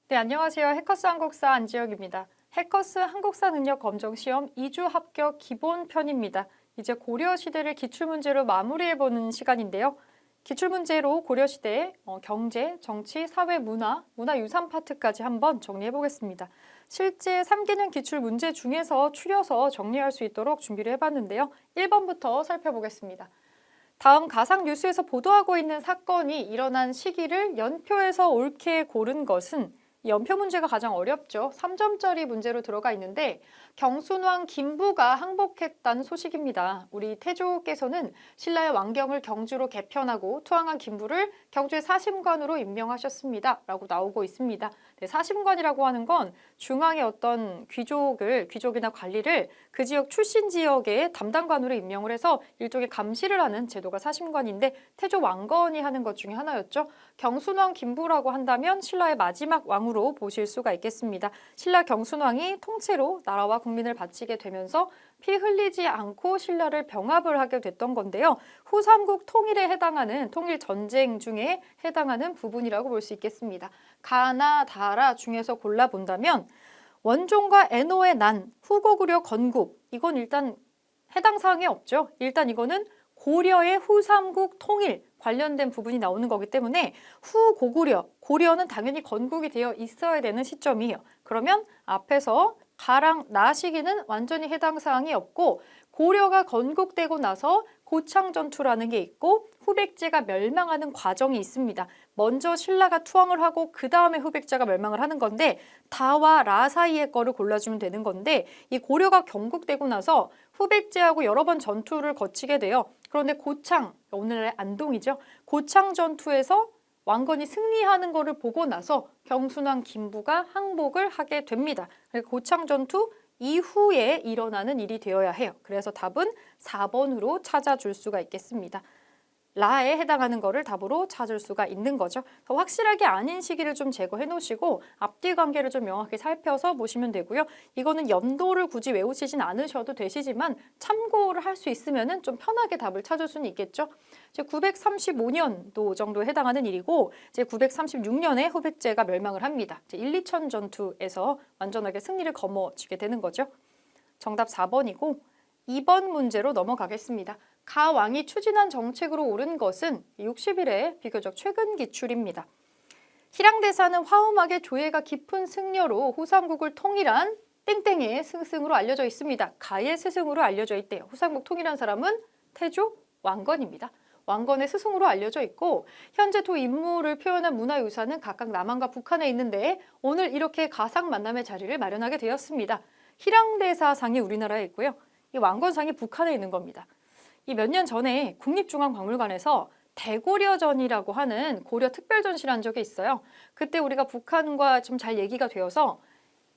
네, 안녕하세요. 해커스 한국사 안지혁입니다. 해커스 한국사 능력 검정 시험 2주 합격 기본 편입니다. 이제 고려 시대를 기출문제로 마무리해보는 시간인데요. 기출문제로 고려 시대의 경제, 정치, 사회, 문화유산 파트까지 한번 정리해보겠습니다. 실제 3개년 기출문제 중에서 추려서 정리할 수 있도록 준비를 해봤는데요. 1번부터 살펴보겠습니다. 다음 가상 뉴스에서 보도하고 있는 사건이 일어난 시기를 연표에서 옳게 고른 것은 연표 문제가 가장 어렵죠. 3점짜리 문제로 들어가 있는데 경순왕 김부가 항복했다는 소식입니다. 우리 태조께서는 신라의 왕경을 경주로 개편하고 투항한 김부를 경주의 사심관으로 임명하셨습니다. 라고 나오고 있습니다. 네, 사심관이라고 하는 건 중앙의 어떤 귀족이나 관리를 그 지역 출신 지역의 담당관으로 임명을 해서 일종의 감시를 하는 제도가 사심관인데 태조 왕건이 하는 것 중에 하나였죠. 경순왕 김부라고 한다면 신라의 마지막 왕으로 보실 수가 있겠습니다. 신라 경순왕이 통째로 나라와 국민을 바치게 되면서 피 흘리지 않고 신라를 병합을 하게 됐던 건데요. 후삼국 통일에 해당하는 통일 전쟁 중에 해당하는 부분이라고 볼 수 있겠습니다. 가나 다라 중에서 골라본다면 원종과 애노의 난, 후고구려 건국 이건 일단 해당 사항이 없죠. 일단 이거는 고려의 후삼국 통일 관련된 부분이 나오는 거기 때문에 고려는 당연히 건국이 되어 있어야 되는 시점이에요. 그러면 앞에서 가랑 나 시기는 완전히 해당 사항이 없고 고려가 건국되고 나서 고창전투라는 게 있고 후백제가 멸망하는 과정이 있습니다. 먼저 신라가 투항을 하고 그 다음에 후백제가 멸망을 하는 건데 다와 라 사이의 거를 골라주면 되는 건데 이 고려가 건국되고 나서 후백제하고 여러 번 전투를 거치게 돼요. 그런데 고창, 오늘날의 안동이죠. 고창 전투에서 왕건이 승리하는 것을 보고 나서 경순왕 김부가 항복을 하게 됩니다. 고창 전투 이후에 일어나는 일이 되어야 해요. 그래서 답은 4번으로 찾아줄 수가 있겠습니다. 라에 해당하는 거를 답으로 찾을 수가 있는 거죠. 확실하게 아닌 시기를 좀 제거해 놓으시고 앞뒤 관계를 좀 명확히 살펴서 보시면 되고요. 이거는 연도를 굳이 외우시진 않으셔도 되시지만 참고를 할 수 있으면 좀 편하게 답을 찾을 수는 있겠죠. 이제 935년도 정도에 해당하는 일이고 이제 936년에 후백제가 멸망을 합니다. 이제 1, 2천 전투에서 완전하게 승리를 거머쥐게 되는 거죠. 정답 4번이고 2번 문제로 넘어가겠습니다. 가 왕이 추진한 정책으로 옳은 것은 60일의 비교적 최근 기출입니다. 희랑대사는 화엄하게 조예가 깊은 승려로 후삼국을 통일한 땡땡의 스승으로 알려져 있습니다. 가의 스승으로 알려져 있대요. 후삼국 통일한 사람은 태조 왕건입니다. 왕건의 스승으로 알려져 있고 현재 두 인물을 표현한 문화유산은 각각 남한과 북한에 있는데 오늘 이렇게 가상 만남의 자리를 마련하게 되었습니다. 희랑대사상이 우리나라에 있고요. 이 왕건상이 북한에 있는 겁니다. 이 몇 년 전에 국립중앙박물관에서 대고려전이라고 하는 고려 특별전시를 적이 있어요. 그때 우리가 북한과 좀 잘 얘기가 되어서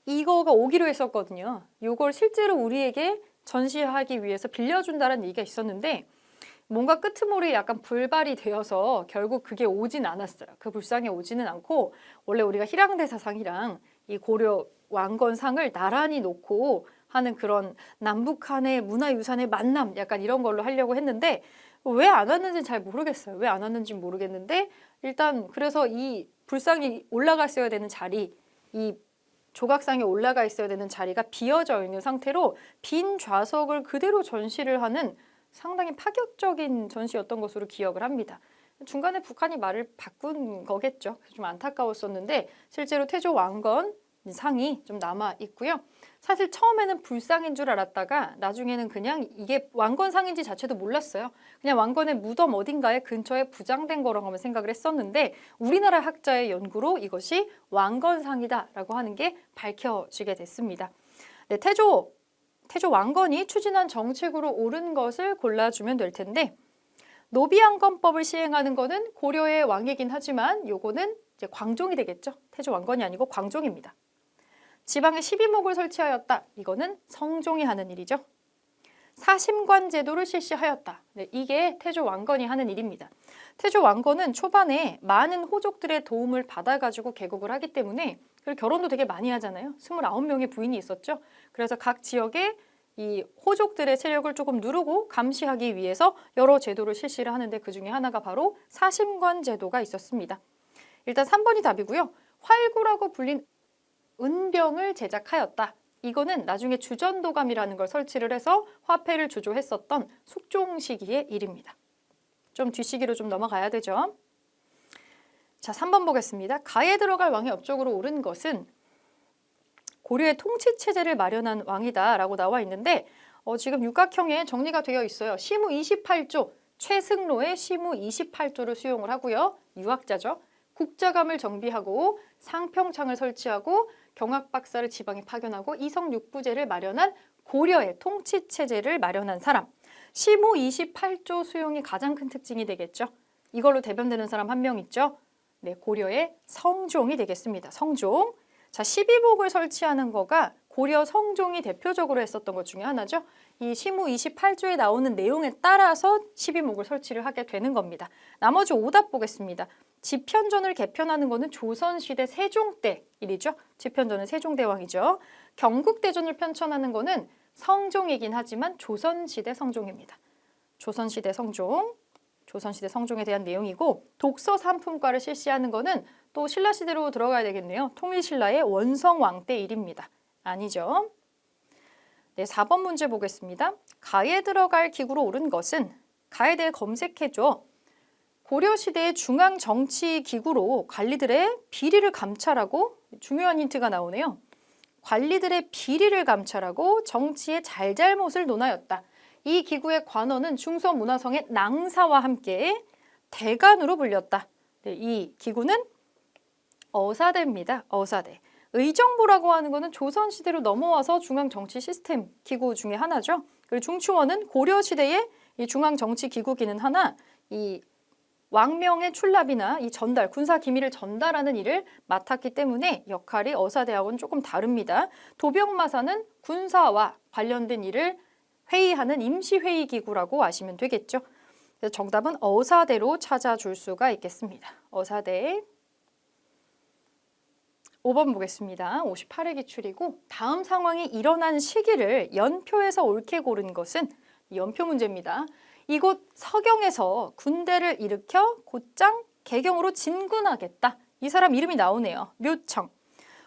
이거가 오기로 했었거든요. 이걸 실제로 우리에게 전시하기 위해서 빌려준다는 얘기가 있었는데 뭔가 끄트머리에 약간 불발이 되어서 결국 그게 오진 않았어요. 그 불상이 오지는 않고 원래 우리가 희랑대사상이랑 이 고려 왕건상을 나란히 놓고 하는 그런 남북한의 문화유산의 만남 약간 이런 걸로 하려고 했는데 왜 안 왔는지는 잘 모르겠어요. 왜 안 왔는지 모르겠는데 일단 그래서 이 불상이 올라가 있어야 되는 자리, 이 조각상이 올라가 있어야 되는 자리가 비어져 있는 상태로 빈 좌석을 그대로 전시를 하는 상당히 파격적인 전시였던 것으로 기억을 합니다. 중간에 북한이 말을 바꾼 거겠죠. 좀 안타까웠었는데 실제로 태조 왕건 상이 좀 남아 있고요. 사실 처음에는 불상인 줄 알았다가 나중에는 그냥 이게 왕건상인지 자체도 몰랐어요. 그냥 왕건의 무덤 어딘가에 근처에 부장된 거라고 생각을 했었는데 우리나라 학자의 연구로 이것이 왕건상이다라고 하는 게 밝혀지게 됐습니다. 네, 태조 왕건이 추진한 정책으로 옳은 것을 골라주면 될 텐데 노비왕건법을 시행하는 거는 고려의 왕이긴 하지만 요거는 이제 광종이 되겠죠. 태조 왕건이 아니고 광종입니다. 지방에 12목을 설치하였다. 이거는 성종이 하는 일이죠. 사심관 제도를 실시하였다. 네, 이게 태조 왕건이 하는 일입니다. 태조 왕건은 초반에 많은 호족들의 도움을 받아가지고 개국을 하기 때문에 그리고 결혼도 되게 많이 하잖아요. 29명의 부인이 있었죠. 그래서 각 지역에 이 호족들의 세력을 조금 누르고 감시하기 위해서 여러 제도를 실시를 하는데 그 중에 하나가 바로 사심관 제도가 있었습니다. 일단 3번이 답이고요. 활구라고 불린 은병을 제작하였다. 이거는 나중에 주전도감이라는 걸 설치를 해서 화폐를 주조했었던 숙종 시기의 일입니다. 좀 뒤시기로 좀 넘어가야 되죠. 자, 3번 보겠습니다. 가에 들어갈 왕의 옆쪽으로 오른 것은 고려의 통치체제를 마련한 왕이다 라고 나와 있는데 지금 육각형에 정리가 되어 있어요. 시무 28조, 최승로의 시무 28조를 수용을 하고요. 유학자죠. 국자감을 정비하고 상평창을 설치하고 경학박사를 지방에 파견하고 이성육부제를 마련한 고려의 통치체제를 마련한 사람. 시무 28조 수용이 가장 큰 특징이 되겠죠. 이걸로 대변되는 사람 한 명 있죠. 네, 고려의 성종이 되겠습니다. 성종. 자, 12복을 설치하는 거가 고려 성종이 대표적으로 했었던 것 중에 하나죠. 이 시무 28조에 나오는 내용에 따라서 12목을 설치를 하게 되는 겁니다. 나머지 오답 보겠습니다. 지편전을 개편하는 거는 조선시대 세종 때 일이죠. 지편전은 세종대왕이죠. 경국대전을 편찬하는 거는 성종이긴 하지만 조선시대 성종입니다. 조선시대 성종. 조선시대 성종에 대한 내용이고 독서 삼품과를 실시하는 거는 또 신라시대로 들어가야 되겠네요. 통일신라의 원성왕 때 일입니다. 아니죠. 네, 4번 문제 보겠습니다. 가에 들어갈 기구로 오른 것은 가에 대해 검색해줘. 고려시대의 중앙정치기구로 관리들의 비리를 감찰하고 중요한 힌트가 나오네요. 관리들의 비리를 감찰하고 정치의 잘잘못을 논하였다. 이 기구의 관원은 중서문화성의 낭사와 함께 대간으로 불렸다. 네, 이 기구는 어사대입니다. 어사대. 의정부라고 하는 것은 조선시대로 넘어와서 중앙정치 시스템 기구 중에 하나죠. 그리고 중추원은 고려시대의 이 중앙정치기구기는 하나 이 왕명의 출납이나 이 전달, 군사 기밀을 전달하는 일을 맡았기 때문에 역할이 어사대하고는 조금 다릅니다. 도병마사는 군사와 관련된 일을 회의하는 임시회의기구라고 아시면 되겠죠. 그래서 정답은 어사대로 찾아줄 수가 있겠습니다. 어사대. 5번 보겠습니다. 58회 기출이고 다음 상황이 일어난 시기를 연표에서 옳게 고른 것은 연표 문제입니다. 이곳 서경에서 군대를 일으켜 곧장 개경으로 진군하겠다. 이 사람 이름이 나오네요. 묘청.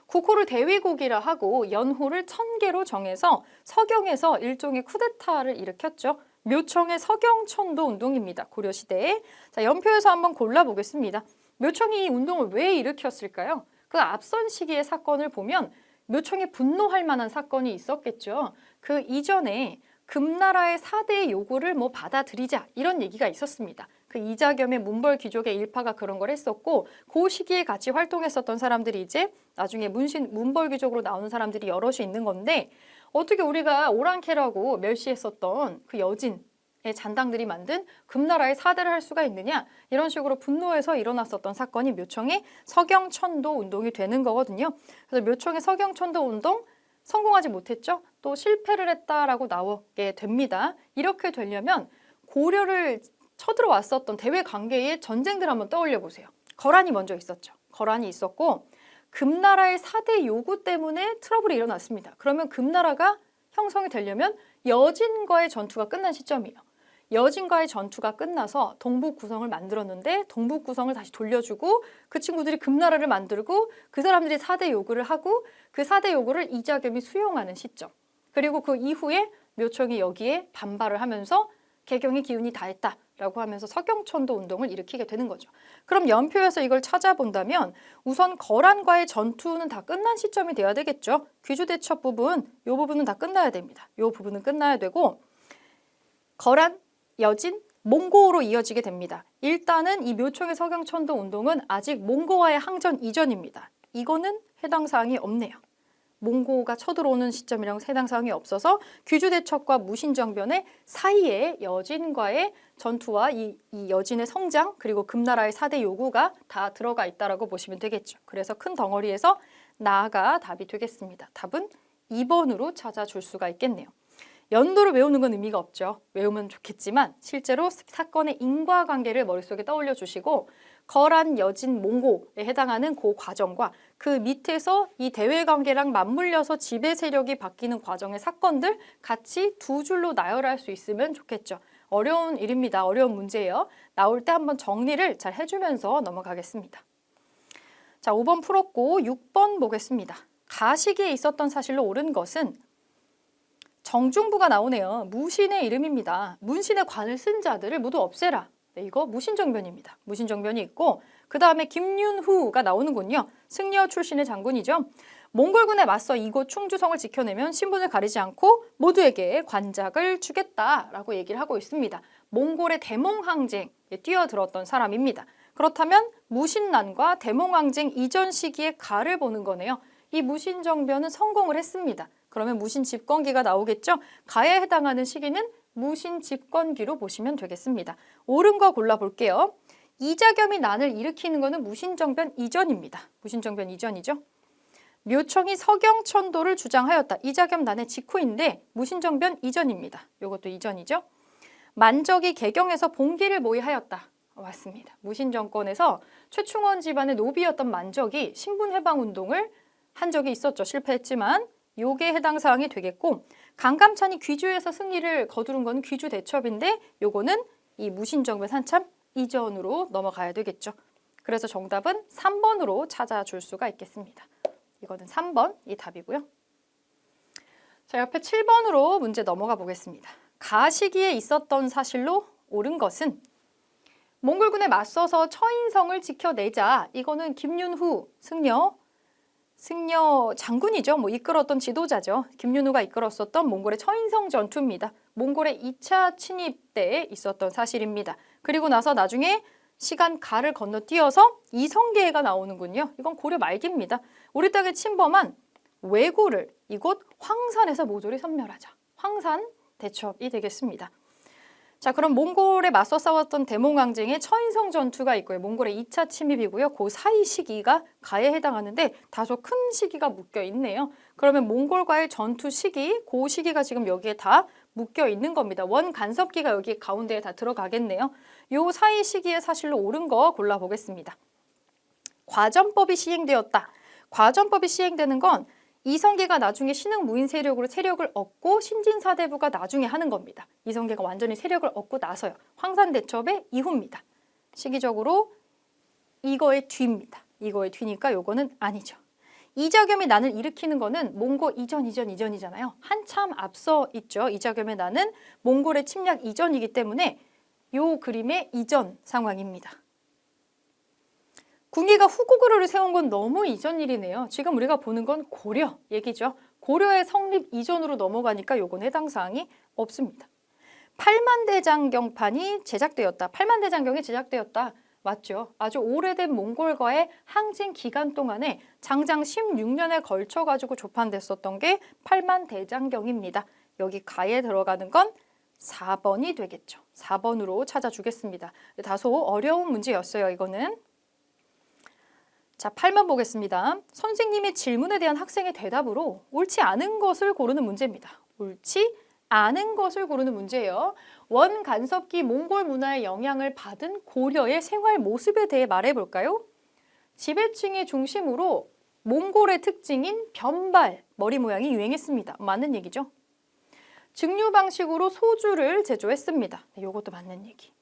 국호를 대위국이라 하고 연호를 1000개로 정해서 서경에서 일종의 쿠데타를 일으켰죠. 묘청의 서경천도 운동입니다. 고려시대에. 자, 연표에서 한번 골라보겠습니다. 묘청이 이 운동을 왜 일으켰을까요? 그 앞선 시기의 사건을 보면 묘청에 분노할 만한 사건이 있었겠죠. 그 이전에 금나라의 4대의 요구를 받아들이자 이런 얘기가 있었습니다. 그 이자겸의 문벌 귀족의 일파가 그런 걸 했었고 그 시기에 같이 활동했었던 사람들이 이제 나중에 문벌 귀족으로 나오는 사람들이 여럿이 있는 건데 어떻게 우리가 오랑캐라고 멸시했었던 그 여진의 잔당들이 만든 금나라의 4대를 할 수가 있느냐 이런 식으로 분노해서 일어났었던 사건이 묘청의 서경천도 운동이 되는 거거든요. 그래서 묘청의 서경천도 운동 성공하지 못했죠. 또 실패를 했다라고 나오게 됩니다. 이렇게 되려면 고려를 쳐들어왔었던 대외 관계의 전쟁들 한번 떠올려 보세요. 거란이 먼저 있었죠. 거란이 있었고 금나라의 4대 요구 때문에 트러블이 일어났습니다. 그러면 금나라가 형성이 되려면 여진과의 전투가 끝난 시점이에요. 여진과의 전투가 끝나서 동북구성을 만들었는데 동북구성을 다시 돌려주고 그 친구들이 금나라를 만들고 그 사람들이 4대 요구를 하고 그 4대 요구를 이자겸이 수용하는 시점. 그리고 그 이후에 묘청이 여기에 반발을 하면서 개경의 기운이 다했다라고 하면서 서경천도 운동을 일으키게 되는 거죠. 그럼 연표에서 이걸 찾아본다면 우선 거란과의 전투는 다 끝난 시점이 돼야 되겠죠. 귀주대첩 부분, 이 부분은 다 끝나야 됩니다. 이 부분은 끝나야 되고 거란, 여진, 몽고로 이어지게 됩니다. 일단은 이 묘청의 서경천도 운동은 아직 몽고와의 항전 이전입니다. 이거는 해당 사항이 없네요. 몽고가 쳐들어오는 시점이랑 해당 사항이 없어서 귀주대첩과 무신정변의 사이에 여진과의 전투와 이 여진의 성장 그리고 금나라의 4대 요구가 다 들어가 있다라고 보시면 되겠죠. 그래서 큰 덩어리에서 나가 답이 되겠습니다. 답은 2번으로 찾아줄 수가 있겠네요. 연도를 외우는 건 의미가 없죠. 외우면 좋겠지만 실제로 사건의 인과관계를 머릿속에 떠올려 주시고 거란, 여진, 몽고에 해당하는 그 과정과 그 밑에서 이 대외관계랑 맞물려서 지배 세력이 바뀌는 과정의 사건들 같이 두 줄로 나열할 수 있으면 좋겠죠. 어려운 일입니다. 어려운 문제예요. 나올 때 한번 정리를 잘 해주면서 넘어가겠습니다. 자, 5번 풀었고 6번 보겠습니다. 가시기에 있었던 사실로 옳은 것은 정중부가 나오네요. 무신의 이름입니다. 문신의 관을 쓴 자들을 모두 없애라. 네, 이거 무신정변입니다. 무신정변이 있고 그 다음에 김윤후가 나오는군요. 승려 출신의 장군이죠. 몽골군에 맞서 이곳 충주성을 지켜내면 신분을 가리지 않고 모두에게 관작을 주겠다라고 얘기를 하고 있습니다. 몽골의 대몽항쟁에 뛰어들었던 사람입니다. 그렇다면 무신난과 대몽항쟁 이전 시기에 가를 보는 거네요. 이 무신정변은 성공을 했습니다. 그러면 무신집권기가 나오겠죠? 가에 해당하는 시기는 무신집권기로 보시면 되겠습니다. 옳은 거 골라볼게요. 이자겸이 난을 일으키는 것은 무신정변 이전입니다. 무신정변 이전이죠. 묘청이 서경천도를 주장하였다. 이자겸 난의 직후인데 무신정변 이전입니다. 이것도 이전이죠. 만적이 개경에서 봉기를 모의하였다. 맞습니다. 무신정권에서 최충원 집안의 노비였던 만적이 신분해방운동을 한 적이 있었죠. 실패했지만 요게 해당 사항이 되겠고 강감찬이 귀주에서 승리를 거두른 건 귀주 대첩인데 요거는 이 무신정변 한참 이전으로 넘어가야 되겠죠. 그래서 정답은 3번으로 찾아줄 수가 있겠습니다. 이거는 3번이 답이고요. 자, 옆에 7번으로 문제 넘어가 보겠습니다. 가시기에 있었던 사실로 옳은 것은 몽골군에 맞서서 처인성을 지켜내자. 이거는 김윤후 승려 장군이죠. 이끌었던 지도자죠. 김윤후가 이끌었었던 몽골의 처인성 전투입니다. 몽골의 2차 침입 때 있었던 사실입니다. 그리고 나서 나중에 시간 가를 건너뛰어서 이성계가 나오는군요. 이건 고려 말기입니다. 우리 땅에 침범한 왜구를 이곳 황산에서 모조리 섬멸하자. 황산 대첩이 되겠습니다. 자, 그럼 몽골에 맞서 싸웠던 대몽항쟁의 처인성 전투가 있고요. 몽골의 2차 침입이고요. 그 사이 시기가 가에 해당하는데 다소 큰 시기가 묶여 있네요. 그러면 몽골과의 전투 시기, 그 시기가 지금 여기에 다 묶여 있는 겁니다. 원 간섭기가 여기 가운데에 다 들어가겠네요. 요 사이 시기에 사실로 옳은 거 골라보겠습니다. 과전법이 시행되었다. 과전법이 시행되는 건 이성계가 나중에 신흥 무인 세력으로 세력을 얻고 신진사대부가 나중에 하는 겁니다. 이성계가 완전히 세력을 얻고 나서요. 황산대첩의 이후입니다. 시기적으로 이거의 뒤입니다. 이거의 뒤니까 요거는 아니죠. 이자겸이 난을 일으키는 거는 몽골 이전이잖아요. 한참 앞서 있죠. 이자겸의 난은 몽골의 침략 이전이기 때문에 요 그림의 이전 상황입니다. 궁예가 후고구려를 세운 건 너무 이전 일이네요. 지금 우리가 보는 건 고려 얘기죠. 고려의 성립 이전으로 넘어가니까 요건 해당 사항이 없습니다. 팔만대장경판이 제작되었다. 팔만대장경이 제작되었다. 맞죠. 아주 오래된 몽골과의 항쟁 기간 동안에 장장 16년에 걸쳐가지고 조판됐었던 게 팔만대장경입니다. 여기 가에 들어가는 건 4번이 되겠죠. 4번으로 찾아주겠습니다. 다소 어려운 문제였어요. 이거는. 자, 8번 보겠습니다. 선생님의 질문에 대한 학생의 대답으로 옳지 않은 것을 고르는 문제입니다. 옳지 않은 것을 고르는 문제예요. 원 간섭기 몽골 문화의 영향을 받은 고려의 생활 모습에 대해 말해볼까요? 지배층의 중심으로 몽골의 특징인 변발, 머리 모양이 유행했습니다. 맞는 얘기죠. 증류 방식으로 소주를 제조했습니다. 이것도 맞는 얘기.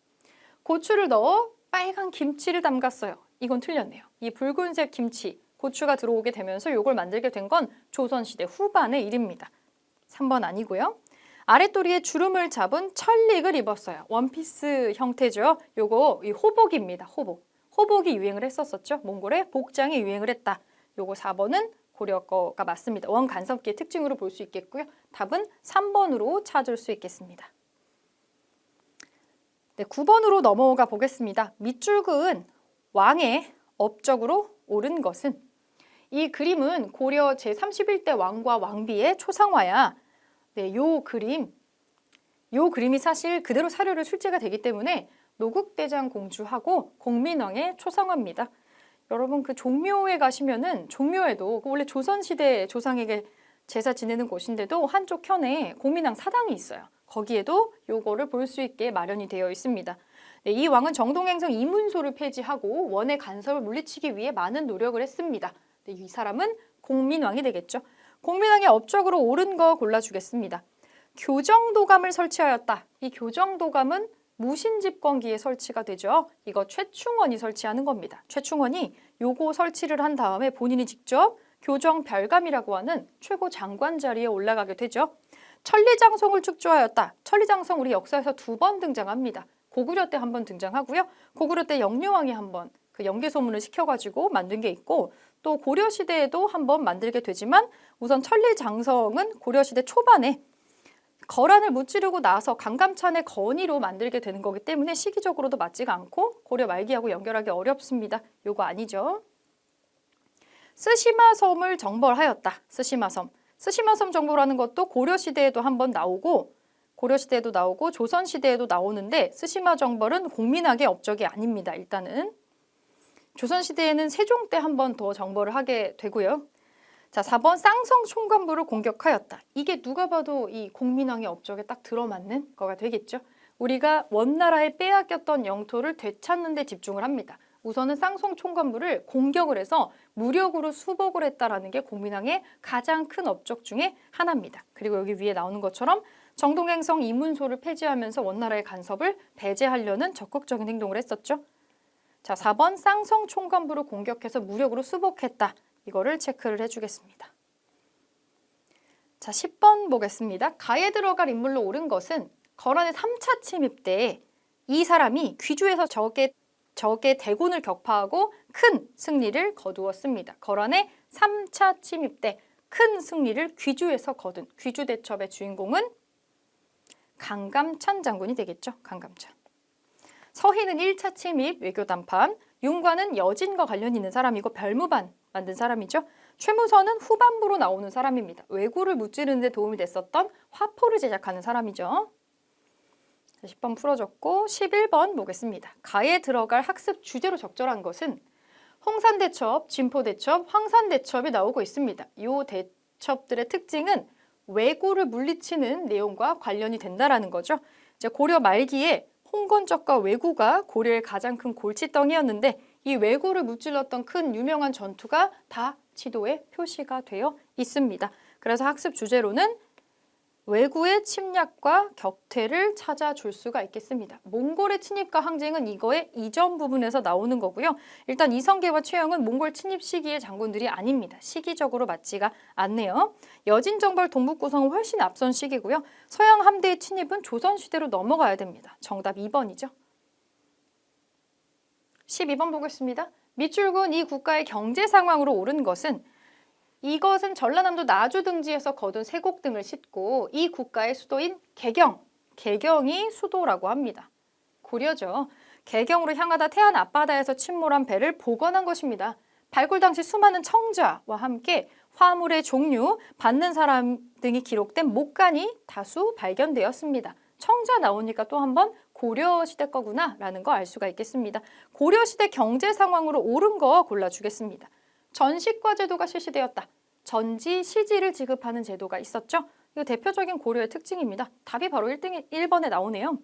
고추를 넣어 빨간 김치를 담갔어요. 이건 틀렸네요. 이 붉은색 김치, 고추가 들어오게 되면서 이걸 만들게 된 건 조선시대 후반의 일입니다. 3번 아니고요. 아랫도리에 주름을 잡은 천릭을 입었어요. 원피스 형태죠. 요거 이 호복입니다. 호복이 유행을 했었었죠. 몽골의 복장이 유행을 했다. 요거 4번은 고려 거가 맞습니다. 원 간섭기의 특징으로 볼 수 있겠고요. 답은 3번으로 찾을 수 있겠습니다. 네, 9번으로 넘어가 보겠습니다. 밑줄 그은 왕의 업적으로 옳은 것은 이 그림은 고려 제31대 왕과 왕비의 초상화야. 네, 요 그림이 사실 그대로 사료로 출제가 되기 때문에 노국대장 공주하고 공민왕의 초상화입니다. 여러분 그 종묘에 가시면은 종묘에도 원래 조선시대 조상에게 제사 지내는 곳인데도 한쪽 편에 공민왕 사당이 있어요. 거기에도 요거를 볼 수 있게 마련이 되어 있습니다. 네, 이 왕은 정동행성 이문소를 폐지하고 원의 간섭을 물리치기 위해 많은 노력을 했습니다. 네, 이 사람은 공민왕이 되겠죠. 공민왕의 업적으로 옳은 거 골라주겠습니다. 교정도감을 설치하였다. 이 교정도감은 무신집권기에 설치가 되죠. 이거 최충원이 설치하는 겁니다. 최충원이 요거 설치를 한 다음에 본인이 직접 교정 별감이라고 하는 최고 장관 자리에 올라가게 되죠. 천리장성을 축조하였다. 천리장성 우리 역사에서 2번 등장합니다. 고구려 때 1번 등장하고요. 고구려 때 영유왕이 1번 그 연개소문을 시켜가지고 만든 게 있고 또 고려시대에도 1번 만들게 되지만 우선 천리장성은 고려시대 초반에 거란을 무찌르고 나서 강감찬의 건의로 만들게 되는 거기 때문에 시기적으로도 맞지가 않고 고려 말기하고 연결하기 어렵습니다. 요거 아니죠. 쓰시마섬을 정벌하였다. 쓰시마섬. 쓰시마섬 정벌하는 것도 고려시대에도 1번 나오고 고려시대에도 나오고 조선시대에도 나오는데 쓰시마 정벌은 공민학의 업적이 아닙니다. 일단은. 조선시대에는 세종 때 1번 더 정벌을 하게 되고요. 자, 4번 쌍성 총관부를 공격하였다. 이게 누가 봐도 이 공민왕의 업적에 딱 들어맞는 거가 되겠죠. 우리가 원나라에 빼앗겼던 영토를 되찾는 데 집중을 합니다. 우선은 쌍성 총관부를 공격을 해서 무력으로 수복을 했다라는 게 공민왕의 가장 큰 업적 중에 하나입니다. 그리고 여기 위에 나오는 것처럼 정동행성 이문소를 폐지하면서 원나라의 간섭을 배제하려는 적극적인 행동을 했었죠. 자, 4번 쌍성 총관부를 공격해서 무력으로 수복했다. 이거를 체크를 해주겠습니다. 자, 10번 보겠습니다. 가에 들어갈 인물로 옳은 것은 거란의 3차 침입 때 이 사람이 귀주에서 적의 대군을 격파하고 큰 승리를 거두었습니다. 거란의 3차 침입 때 큰 승리를 귀주에서 거둔 귀주대첩의 주인공은 강감찬 장군이 되겠죠. 강감찬. 서희는 1차 침입, 외교 담판, 윤관은 여진과 관련 있는 사람이고 별무반 만든 사람이죠. 최무선은 후반부로 나오는 사람입니다. 왜구를 무찌르는 데 도움이 됐었던 화포를 제작하는 사람이죠. 10번 풀어줬고 11번 보겠습니다. 가에 들어갈 학습 주제로 적절한 것은 홍산대첩, 진포대첩, 황산대첩이 나오고 있습니다. 이 대첩들의 특징은 왜구를 물리치는 내용과 관련이 된다라는 거죠. 이제 고려 말기에 홍건적과 왜구가 고려의 가장 큰 골칫덩이였는데 이 왜구를 무찔렀던 큰 유명한 전투가 다 지도에 표시가 되어 있습니다. 그래서 학습 주제로는 왜구의 침략과 격퇴를 찾아줄 수가 있겠습니다. 몽골의 침입과 항쟁은 이거의 이전 부분에서 나오는 거고요. 일단 이성계와 최영은 몽골 침입 시기의 장군들이 아닙니다. 시기적으로 맞지가 않네요. 여진정벌 동북구성은 훨씬 앞선 시기고요. 서양 함대의 침입은 조선시대로 넘어가야 됩니다. 정답 2번이죠. 12번 보겠습니다. 밑줄근 이 국가의 경제 상황으로 옳은 것은 이것은 전라남도 나주 등지에서 거둔 쇠곡 등을 싣고 이 국가의 수도인 개경이 수도라고 합니다. 고려죠. 개경으로 향하다 태안 앞바다에서 침몰한 배를 복원한 것입니다. 발굴 당시 수많은 청자와 함께 화물의 종류, 받는 사람 등이 기록된 목간이 다수 발견되었습니다. 청자 나오니까 또 한번 고려시대 거구나 라는 거 알 수가 있겠습니다. 고려시대 경제 상황으로 옳은 거 골라주겠습니다. 전시과 제도가 실시되었다. 전지, 시지를 지급하는 제도가 있었죠. 이거 대표적인 고려의 특징입니다. 답이 바로 1번에 나오네요.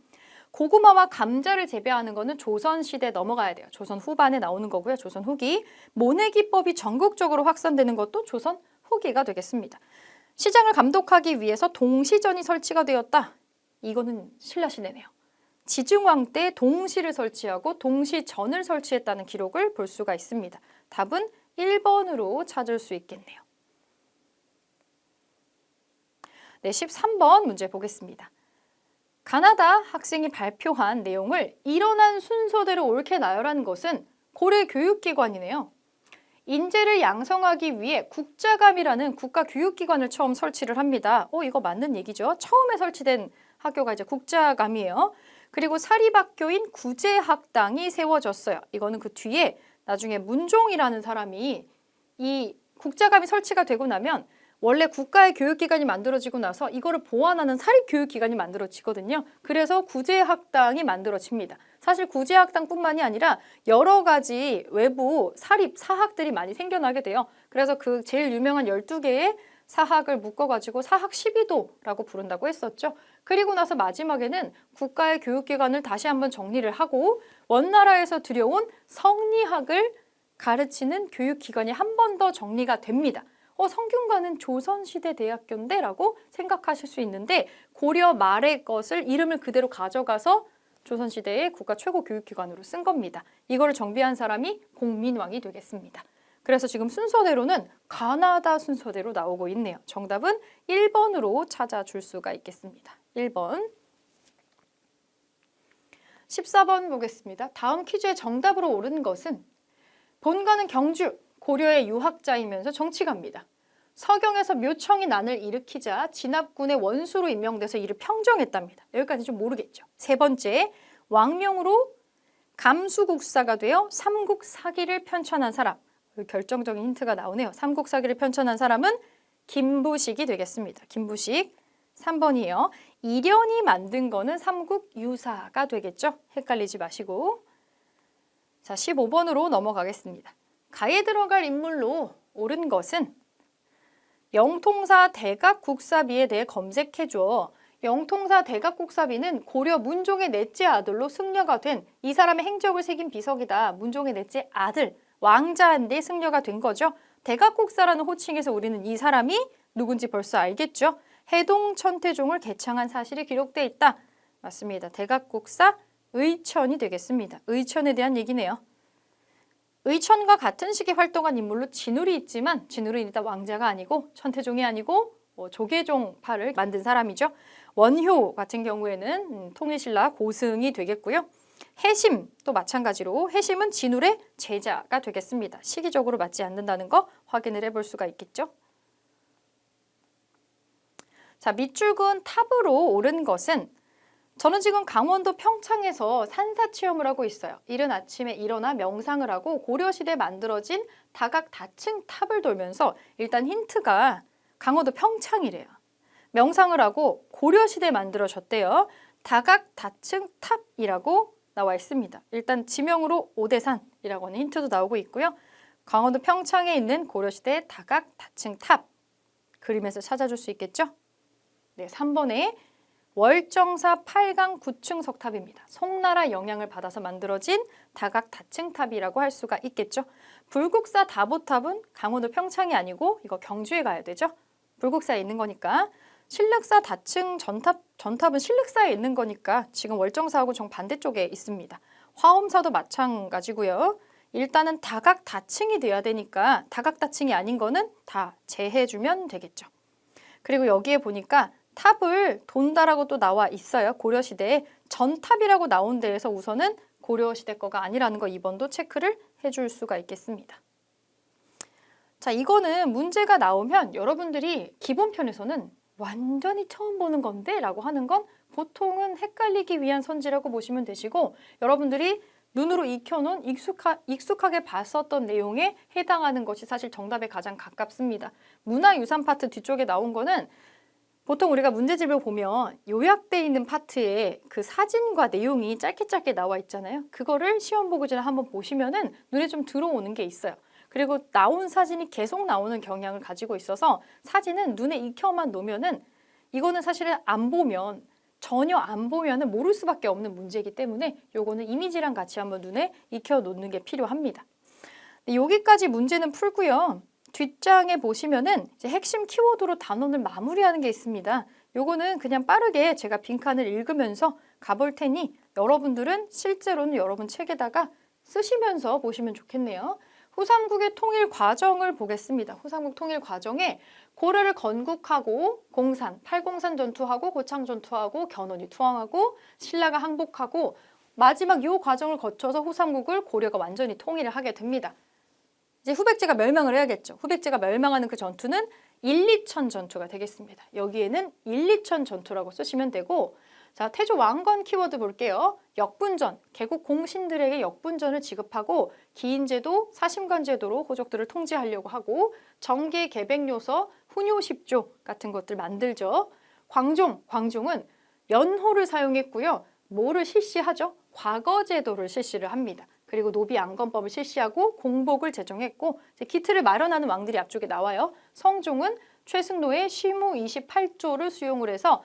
고구마와 감자를 재배하는 거는 조선시대 넘어가야 돼요. 조선 후반에 나오는 거고요. 조선 후기. 모내기법이 전국적으로 확산되는 것도 조선 후기가 되겠습니다. 시장을 감독하기 위해서 동시전이 설치가 되었다. 이거는 신라시대네요. 지증왕 때 동시를 설치하고 동시전을 설치했다는 기록을 볼 수가 있습니다. 답은 1번으로 찾을 수 있겠네요. 네, 13번 문제 보겠습니다. 가나다 학생이 발표한 내용을 일어난 순서대로 옳게 나열한 것은 고려 교육기관이네요. 인재를 양성하기 위해 국자감이라는 국가교육기관을 처음 설치를 합니다. 이거 맞는 얘기죠. 처음에 설치된 학교가 이제 국자감이에요. 그리고 사립학교인 구제학당이 세워졌어요. 이거는 그 뒤에 나중에 문종이라는 사람이 이 국자감이 설치가 되고 나면 원래 국가의 교육기관이 만들어지고 나서 이거를 보완하는 사립교육기관이 만들어지거든요. 그래서 구제학당이 만들어집니다. 사실 구제학당뿐만이 아니라 여러 가지 외부 사립 사학들이 많이 생겨나게 돼요. 그래서 그 제일 유명한 12개의 사학을 묶어가지고 사학 12도라고 부른다고 했었죠. 그리고 나서 마지막에는 국가의 교육기관을 다시 한번 정리를 하고 원나라에서 들여온 성리학을 가르치는 교육기관이 한 번 더 정리가 됩니다. 성균관은 조선시대 대학교인데? 라고 생각하실 수 있는데 고려 말의 것을 이름을 그대로 가져가서 조선시대의 국가 최고 교육기관으로 쓴 겁니다. 이거를 정비한 사람이 공민왕이 되겠습니다. 그래서 지금 순서대로는 가나다 순서대로 나오고 있네요. 정답은 1번으로 찾아줄 수가 있겠습니다. 1번. 14번 보겠습니다. 다음 퀴즈의 정답으로 옳은 것은 본가는 경주, 고려의 유학자이면서 정치가입니다. 서경에서 묘청이 난을 일으키자 진압군의 원수로 임명돼서 이를 평정했답니다. 여기까지 좀 모르겠죠. 세 번째, 왕명으로 감수국사가 되어 삼국사기를 편찬한 사람. 결정적인 힌트가 나오네요. 삼국사기를 편찬한 사람은 김부식이 되겠습니다. 김부식. 3번이에요. 이련이 만든 거는 삼국유사가 되겠죠. 헷갈리지 마시고. 자, 15번으로 넘어가겠습니다. 가에 들어갈 인물로 옳은 것은 영통사 대각국사비에 대해 검색해줘. 영통사 대각국사비는 고려 문종의 넷째 아들로 승려가 된 이 사람의 행적을 새긴 비석이다. 문종의 넷째 아들, 왕자인데 승려가 된 거죠. 대각국사라는 호칭에서 우리는 이 사람이 누군지 벌써 알겠죠. 해동 천태종을 개창한 사실이 기록돼 있다. 맞습니다. 대각국사 의천이 되겠습니다. 의천에 대한 얘기네요. 의천과 같은 시기에 활동한 인물로 진울이 있지만 진울은 일단 왕자가 아니고 천태종이 아니고 조계종파를 만든 사람이죠. 원효 같은 경우에는 통일신라 고승이 되겠고요. 해심도 마찬가지로 해심은 진울의 제자가 되겠습니다. 시기적으로 맞지 않는다는 거 확인을 해볼 수가 있겠죠. 자, 밑줄근 탑으로 오른 것은 저는 지금 강원도 평창에서 산사 체험을 하고 있어요. 이른 아침에 일어나 명상을 하고 고려시대에 만들어진 다각다층 탑을 돌면서 일단 힌트가 강원도 평창이래요. 명상을 하고 고려시대에 만들어졌대요. 다각다층 탑이라고 나와 있습니다. 일단 지명으로 오대산이라고 하는 힌트도 나오고 있고요. 강원도 평창에 있는 고려시대 다각다층 탑 그림에서 찾아줄 수 있겠죠? 네, 3번에 월정사 8강 9층 석탑입니다. 송나라 영향을 받아서 만들어진 다각다층탑이라고 할 수가 있겠죠. 불국사 다보탑은 강원도 평창이 아니고 이거 경주에 가야 되죠. 불국사에 있는 거니까. 신륵사 다층 전탑은 신륵사에 있는 거니까 지금 월정사하고 정반대쪽에 있습니다. 화엄사도 마찬가지고요. 일단은 다각다층이 돼야 되니까 다각다층이 아닌 거는 다 제해주면 되겠죠. 그리고 여기에 보니까 탑을 돈다라고 또 나와 있어요. 고려시대에 전탑이라고 나온 데에서 우선은 고려시대 거가 아니라는 거 2번도 체크를 해줄 수가 있겠습니다. 자, 이거는 문제가 나오면 여러분들이 기본편에서는 완전히 처음 보는 건데 라고 하는 건 보통은 헷갈리기 위한 선지라고 보시면 되시고 여러분들이 눈으로 익혀놓은 익숙하게 봤었던 내용에 해당하는 것이 사실 정답에 가장 가깝습니다. 문화유산 파트 뒤쪽에 나온 거는 보통 우리가 문제집을 보면 요약돼 있는 파트에 그 사진과 내용이 짧게 나와 있잖아요. 그거를 시험 보기 전에 한번 보시면은 눈에 좀 들어오는 게 있어요. 그리고 나온 사진이 계속 나오는 경향을 가지고 있어서 사진은 눈에 익혀만 놓으면은 이거는 사실은 전혀 안 보면은 모를 수밖에 없는 문제이기 때문에 요거는 이미지랑 같이 한번 눈에 익혀 놓는 게 필요합니다. 여기까지 문제는 풀고요. 뒷장에 보시면은 이제 핵심 키워드로 단원을 마무리하는 게 있습니다. 요거는 그냥 빠르게 제가 빈칸을 읽으면서 가볼 테니 여러분들은 실제로는 여러분 책에다가 쓰시면서 보시면 좋겠네요. 후삼국의 통일 과정을 보겠습니다. 후삼국 통일 과정에 고려를 건국하고 공산, 팔공산 전투하고 고창 전투하고 견훤이 투항하고 신라가 항복하고 마지막 이 과정을 거쳐서 후삼국을 고려가 완전히 통일을 하게 됩니다. 이제 후백제가 멸망을 해야겠죠. 후백제가 멸망하는 그 전투는 1~2천 전투가 되겠습니다. 여기에는 1~2천 전투라고 쓰시면 되고 자, 태조 왕건 키워드 볼게요. 역분전, 개국 공신들에게 역분전을 지급하고 기인제도, 사심관제도로 호족들을 통제하려고 하고 정계, 계백요서, 훈요십조 같은 것들 만들죠. 광종은 연호를 사용했고요. 뭐를 실시하죠? 과거제도를 실시를 합니다. 그리고 노비안건법을 실시하고 공복을 제정했고 기틀을 마련하는 왕들이 앞쪽에 나와요. 성종은 최승로의 시무 28조를 수용을 해서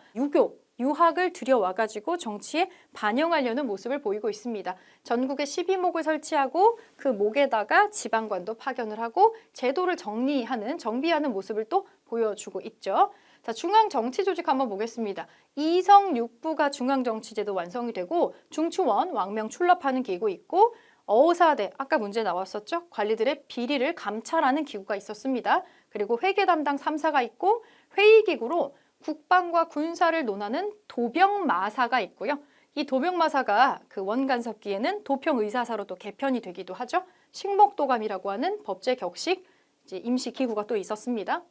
유학을 들여와가지고 정치에 반영하려는 모습을 보이고 있습니다. 전국에 12목을 설치하고 그 목에다가 지방관도 파견을 하고 제도를 정비하는 모습을 또 보여주고 있죠. 자, 중앙 정치 조직 한번 보겠습니다. 이성육부가 중앙 정치제도 완성이 되고 중추원, 왕명 출납하는 기구 있고 어사대, 아까 문제 나왔었죠? 관리들의 비리를 감찰하는 기구가 있었습니다. 그리고 회계 담당 3사가 있고 회의기구로 국방과 군사를 논하는 도병마사가 있고요. 이 도병마사가 그 원간섭기에는 도평의사사로 또 개편이 되기도 하죠. 식목도감이라고 하는 법제 격식 이제 임시 기구가 또 있었습니다.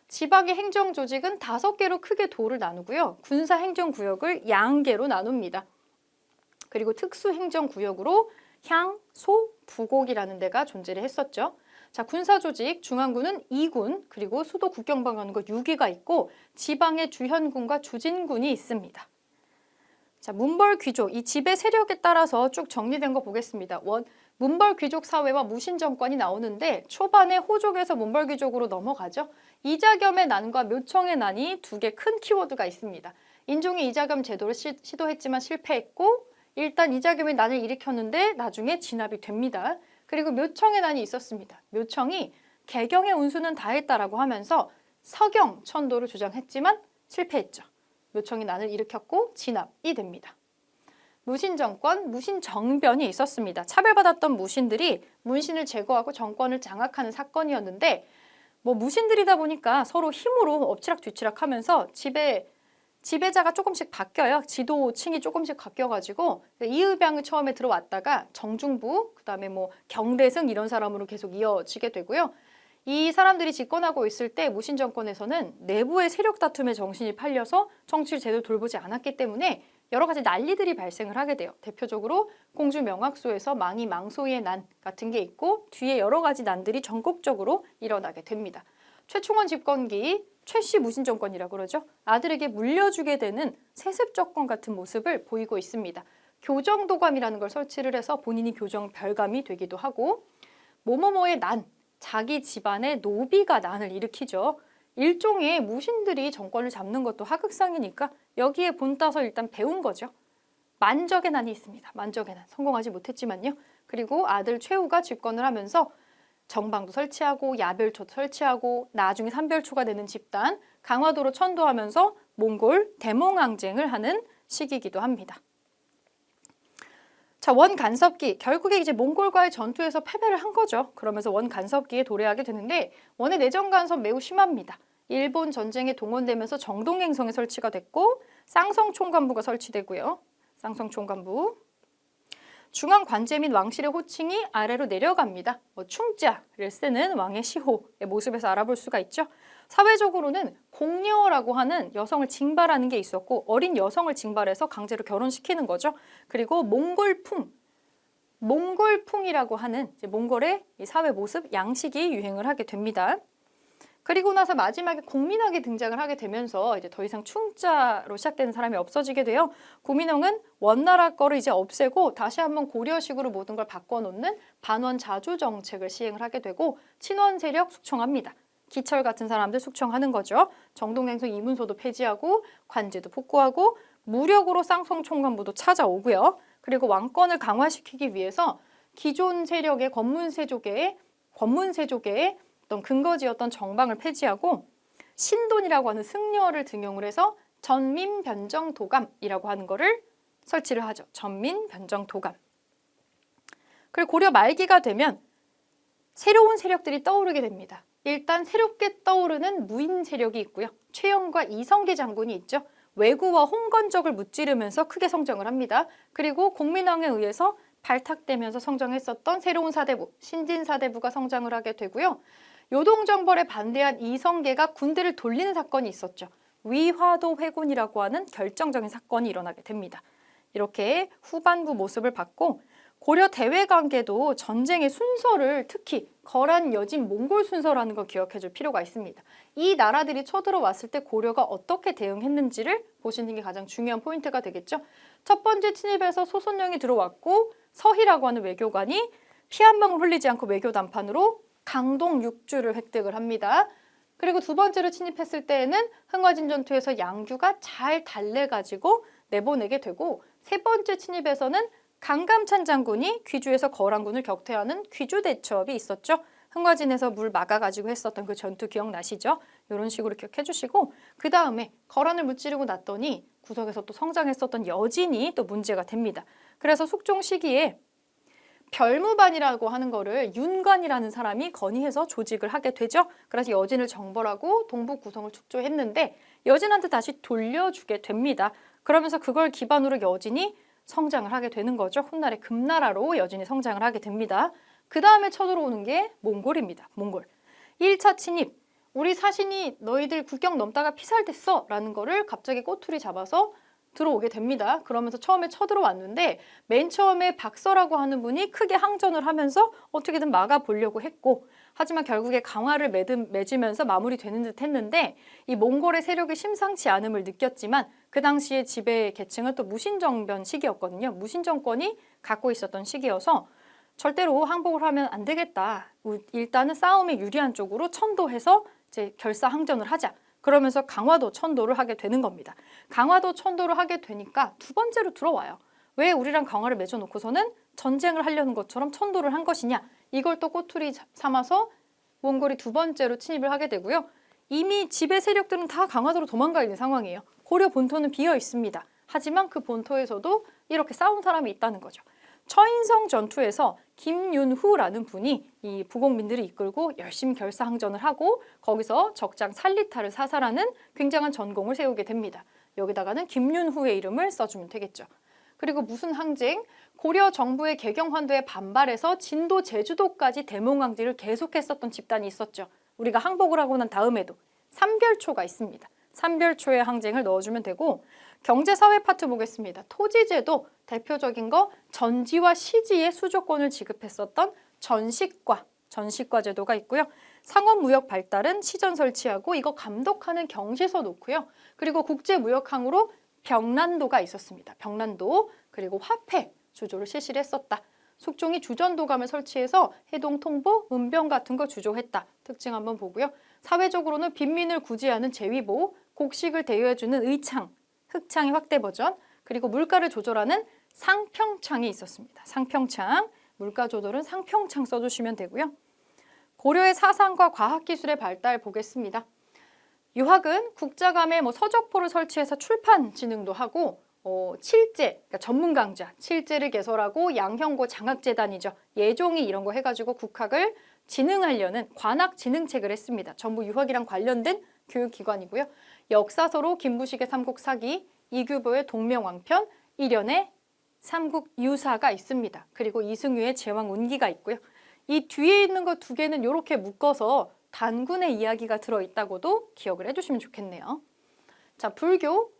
지방의 행정 조직은 5개로 크게 도를 나누고요. 군사 행정구역을 양개로 나눕니다. 그리고 특수행정구역으로 향, 소, 부곡이라는 데가 존재를 했었죠. 자, 군사조직, 중앙군은 2군, 그리고 수도 국경방어하는 것 6위가 있고 지방의 주현군과 주진군이 있습니다. 자, 문벌귀족, 이 지배 세력에 따라서 쭉 정리된 거 보겠습니다. 문벌귀족 사회와 무신정권이 나오는데 초반에 호족에서 문벌귀족으로 넘어가죠. 이자겸의 난과 묘청의 난이 2개 큰 키워드가 있습니다. 인종의 이자겸 제도를 시도했지만 실패했고 일단 이자겸이 난을 일으켰는데 나중에 진압이 됩니다. 그리고 묘청의 난이 있었습니다. 묘청이 개경의 운수는 다했다라고 하면서 서경 천도를 주장했지만 실패했죠. 묘청이 난을 일으켰고 진압이 됩니다. 무신정권, 무신정변이 있었습니다. 차별받았던 무신들이 문신을 제거하고 정권을 장악하는 사건이었는데 무신들이다 보니까 서로 힘으로 엎치락뒤치락 하면서 지배자가 조금씩 바뀌어요. 지도층이 조금씩 바뀌어가지고 이의병이 처음에 들어왔다가 정중부, 그다음에 경대승 이런 사람으로 계속 이어지게 되고요. 이 사람들이 집권하고 있을 때 무신 정권에서는 내부의 세력 다툼에 정신이 팔려서 정치를 제대로 돌보지 않았기 때문에 여러 가지 난리들이 발생을 하게 돼요. 대표적으로 공주 명학소에서 망이 망소의 난 같은 게 있고 뒤에 여러 가지 난들이 전국적으로 일어나게 됩니다. 최충원 집권기 최씨 무신정권이라고 그러죠. 아들에게 물려주게 되는 세습정권 같은 모습을 보이고 있습니다. 교정도감이라는 걸 설치를 해서 본인이 교정 별감이 되기도 하고 모모모의 난, 자기 집안의 노비가 난을 일으키죠. 일종의 무신들이 정권을 잡는 것도 하극상이니까 여기에 본따서 일단 배운 거죠. 만적의 난이 있습니다. 만적의 난 성공하지 못했지만요. 그리고 아들 최후가 집권을 하면서 정방도 설치하고 야별초도 설치하고 나중에 삼별초가 되는 집단 강화도로 천도하면서 몽골 대몽항쟁을 하는 시기이기도 합니다. 자, 원간섭기 결국에 이제 몽골과의 전투에서 패배를 한 거죠. 그러면서 원간섭기에 도래하게 되는데 원의 내정 간섭 매우 심합니다. 일본 전쟁에 동원되면서 정동행성에 설치가 됐고 쌍성총관부가 설치되고요. 쌍성총관부. 중앙 관제 및 왕실의 호칭이 아래로 내려갑니다. 충자를 쓰는 왕의 시호의 모습에서 알아볼 수가 있죠. 사회적으로는 공녀라고 하는 여성을 징발하는 게 있었고 어린 여성을 징발해서 강제로 결혼시키는 거죠. 그리고 몽골풍이라고 하는 이제 몽골의 이 사회 모습, 양식이 유행을 하게 됩니다. 그리고 나서 마지막에 공민왕이 등장을 하게 되면서 이제 더 이상 충자로 시작되는 사람이 없어지게 돼요. 고민왕은 원나라 거를 이제 없애고 다시 한번 고려식으로 모든 걸 바꿔놓는 반원 자주 정책을 시행을 하게 되고 친원 세력 숙청합니다. 기철 같은 사람들 숙청하는 거죠. 정동행성 이문소도 폐지하고 관제도 복구하고 무력으로 쌍성총관부도 찾아오고요. 그리고 왕권을 강화시키기 위해서 기존 세력의 권문세족의 어떤 근거지였던 정방을 폐지하고 신돈이라고 하는 승려를 등용을 해서 전민변정도감이라고 하는 거를 설치를 하죠. 전민변정도감. 그리고 고려 말기가 되면 새로운 세력들이 떠오르게 됩니다. 일단 새롭게 떠오르는 무인 세력이 있고요. 최영과 이성계 장군이 있죠. 왜구와 홍건적을 무찌르면서 크게 성장을 합니다. 그리고 공민왕에 의해서 발탁되면서 성장했었던 새로운 사대부, 신진사대부가 성장을 하게 되고요. 요동정벌에 반대한 이성계가 군대를 돌리는 사건이 있었죠. 위화도 회군이라고 하는 결정적인 사건이 일어나게 됩니다. 이렇게 후반부 모습을 봤고 고려 대외관계도 전쟁의 순서를 특히 거란 여진 몽골 순서라는 걸 기억해 줄 필요가 있습니다. 이 나라들이 쳐들어왔을 때 고려가 어떻게 대응했는지를 보시는 게 가장 중요한 포인트가 되겠죠. 첫 번째 침입에서 소손령이 들어왔고 서희라고 하는 외교관이 피 한 방울 흘리지 않고 외교 담판으로 강동 6주를 획득을 합니다. 그리고 두 번째로 침입했을 때에는 흥화진 전투에서 양규가 잘 달래가지고 내보내게 되고 세 번째 침입에서는 강감찬 장군이 귀주에서 거란군을 격퇴하는 귀주대첩이 있었죠. 흥화진에서 물 막아가지고 했었던 그 전투 기억나시죠? 이런 식으로 기억해 주시고 그 다음에 거란을 무찌르고 났더니 구석에서 또 성장했었던 여진이 또 문제가 됩니다. 그래서 숙종 시기에 별무반이라고 하는 거를 윤관이라는 사람이 건의해서 조직을 하게 되죠. 그래서 여진을 정벌하고 동북 구성을 축조했는데 여진한테 다시 돌려주게 됩니다. 그러면서 그걸 기반으로 여진이 성장을 하게 되는 거죠. 훗날의 금나라로 여진이 성장을 하게 됩니다. 그 다음에 쳐들어오는 게 몽골입니다. 몽골. 1차 침입. 우리 사신이 너희들 국경 넘다가 피살됐어 라는 거를 갑자기 꼬투리 잡아서 들어오게 됩니다. 그러면서 처음에 쳐들어왔는데 맨 처음에 박서라고 하는 분이 크게 항전을 하면서 어떻게든 막아보려고 했고 하지만 결국에 강화를 맺으면서 마무리되는 듯 했는데 이 몽골의 세력이 심상치 않음을 느꼈지만 그 당시에 지배 계층은 또 무신정변 시기였거든요. 무신정권이 갖고 있었던 시기여서 절대로 항복을 하면 안 되겠다. 일단은 싸움에 유리한 쪽으로 천도해서 이제 결사항전을 하자. 그러면서 강화도 천도를 하게 되는 겁니다. 강화도 천도를 하게 되니까 두 번째로 들어와요. 왜 우리랑 강화를 맺어놓고서는 전쟁을 하려는 것처럼 천도를 한 것이냐. 이걸 또 꼬투리 삼아서 몽골이 두 번째로 침입을 하게 되고요. 이미 지배 세력들은 다 강화도로 도망가 있는 상황이에요. 고려 본토는 비어 있습니다. 하지만 그 본토에서도 이렇게 싸운 사람이 있다는 거죠. 처인성 전투에서 김윤후라는 분이 이 부곡민들을 이끌고 열심히 결사항전을 하고 거기서 적장 살리타를 사살하는 굉장한 전功을 세우게 됩니다. 여기다가는 김윤후의 이름을 써주면 되겠죠. 그리고 무슨 항쟁? 고려 정부의 개경환도에 반발해서 진도, 제주도까지 대몽항지를 계속했었던 집단이 있었죠. 우리가 항복을 하고 난 다음에도 삼별초가 있습니다. 삼별초의 항쟁을 넣어주면 되고 경제사회 파트 보겠습니다. 토지제도 대표적인 거 전지와 시지의 수조권을 지급했었던 전식과 제도가 있고요. 상업무역 발달은 시전 설치하고 이거 감독하는 경시서 놓고요. 그리고 국제무역항으로 병란도가 있었습니다. 병란도 그리고 화폐 주조를 실시를 했었다. 숙종이 주전도감을 설치해서 해동, 통보, 은병 같은 거 주조했다. 특징 한번 보고요. 사회적으로는 빈민을 구제하는 재위보, 곡식을 대여해주는 의창, 흑창의 확대 버전, 그리고 물가를 조절하는 상평창이 있었습니다. 상평창, 물가 조절은 상평창 써주시면 되고요. 고려의 사상과 과학기술의 발달 보겠습니다. 유학은 국자감에 서적포를 설치해서 출판 진흥도 하고 칠제, 그러니까 전문 강좌, 칠제를 개설하고 양형고 장학재단이죠. 예종이 이런 거 해가지고 국학을 진흥하려는 관학진흥책을 했습니다. 전부 유학이랑 관련된 교육기관이고요. 역사서로 김부식의 삼국사기, 이규보의 동명왕편, 일연의 삼국유사가 있습니다. 그리고 이승유의 제왕운기가 있고요. 이 뒤에 있는 거 두 개는 이렇게 묶어서 단군의 이야기가 들어있다고도 기억을 해주시면 좋겠네요. 자, 불교,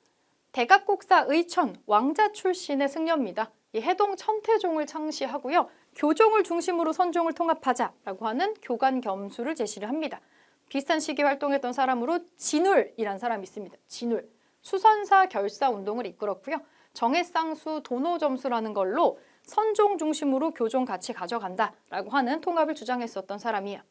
대각국사 의천, 왕자 출신의 승려입니다. 이 해동 천태종을 창시하고요. 교종을 중심으로 선종을 통합하자라고 하는 교관 겸수를 제시를 합니다. 비슷한 시기에 활동했던 사람으로 진울이라는 사람이 있습니다. 진울. 수선사 결사 운동을 이끌었고요. 정해쌍수 도노점수라는 걸로 선종 중심으로 교종 같이 가져간다라고 하는 통합을 주장했었던 사람이에요.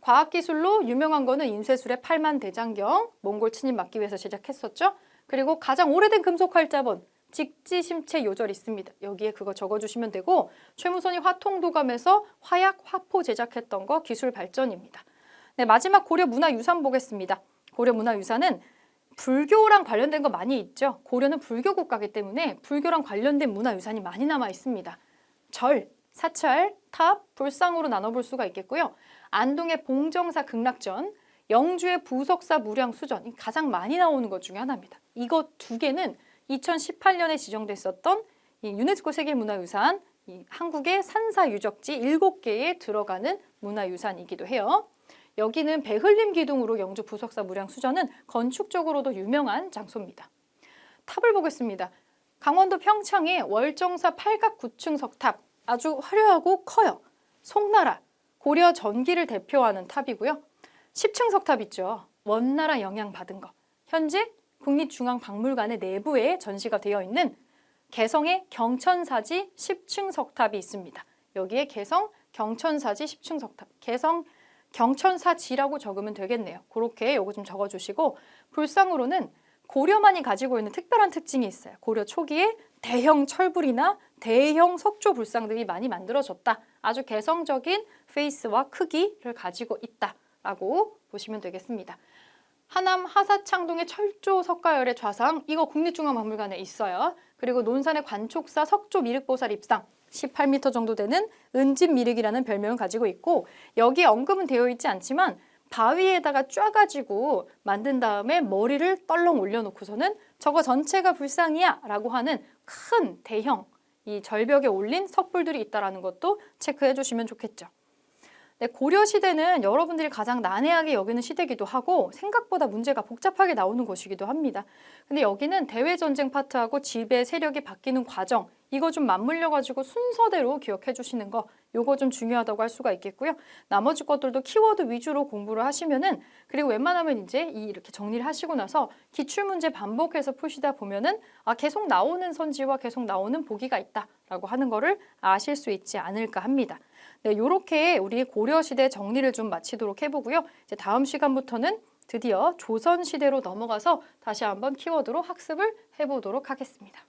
과학기술로 유명한 거는 인쇄술의 팔만대장경, 몽골 침입 막기 위해서 제작했었죠. 그리고 가장 오래된 금속 활자본, 직지심체 요절 있습니다. 여기에 그거 적어주시면 되고 최무선이 화통도감에서 화약, 화포 제작했던 거 기술 발전입니다. 네, 마지막 고려 문화유산 보겠습니다. 고려 문화유산은 불교랑 관련된 거 많이 있죠. 고려는 불교 국가이기 때문에 불교랑 관련된 문화유산이 많이 남아 있습니다. 절, 사찰, 탑, 불상으로 나눠볼 수가 있겠고요. 안동의 봉정사 극락전, 영주의 부석사 무량수전, 가장 많이 나오는 것 중에 하나입니다. 이거 두 개는 2018년에 지정됐었던 이 유네스코 세계문화유산, 한국의 산사유적지 7개에 들어가는 문화유산이기도 해요. 여기는 배흘림 기둥으로 영주 부석사 무량수전은 건축적으로도 유명한 장소입니다. 탑을 보겠습니다. 강원도 평창의 월정사 팔각 9층 석탑, 아주 화려하고 커요. 송나라, 고려 전기를 대표하는 탑이고요. 10층 석탑 있죠. 원나라 영향받은 거. 현재 국립중앙박물관의 내부에 전시가 되어 있는 개성의 경천사지 10층 석탑이 있습니다. 여기에 개성 경천사지 10층 석탑, 개성 경천사지라고 적으면 되겠네요. 그렇게 요거 좀 적어주시고 불상으로는 고려만이 가지고 있는 특별한 특징이 있어요. 고려 초기에 대형 철불이나 대형 석조 불상들이 많이 만들어졌다. 아주 개성적인 페이스와 크기를 가지고 있다라고 보시면 되겠습니다. 하남 하사창동의 철조 석가열의 좌상, 이거 국립중앙박물관에 있어요. 그리고 논산의 관촉사 석조 미륵보살 입상, 18m 정도 되는 은집미륵이라는 별명을 가지고 있고, 여기에 언급은 되어 있지 않지만 바위에다가 쪄가지고 만든 다음에 머리를 떨렁 올려놓고서는 저거 전체가 불상이야 라고 하는 큰 대형 이 절벽에 올린 석불들이 있다는 것도 체크해 주시면 좋겠죠. 네, 고려시대는 여러분들이 가장 난해하게 여기는 시대이기도 하고 생각보다 문제가 복잡하게 나오는 곳이기도 합니다. 근데 여기는 대외전쟁 파트하고 지배 세력이 바뀌는 과정, 이거 좀 맞물려가지고 순서대로 기억해 주시는 거, 요거 좀 중요하다고 할 수가 있겠고요. 나머지 것들도 키워드 위주로 공부를 하시면은, 그리고 웬만하면 이제 이렇게 정리를 하시고 나서 기출문제 반복해서 푸시다 보면은 계속 나오는 선지와 계속 나오는 보기가 있다라고 하는 거를 아실 수 있지 않을까 합니다. 네, 이렇게 우리 고려시대 정리를 좀 마치도록 해보고요. 이제 다음 시간부터는 드디어 조선시대로 넘어가서 다시 한번 키워드로 학습을 해보도록 하겠습니다.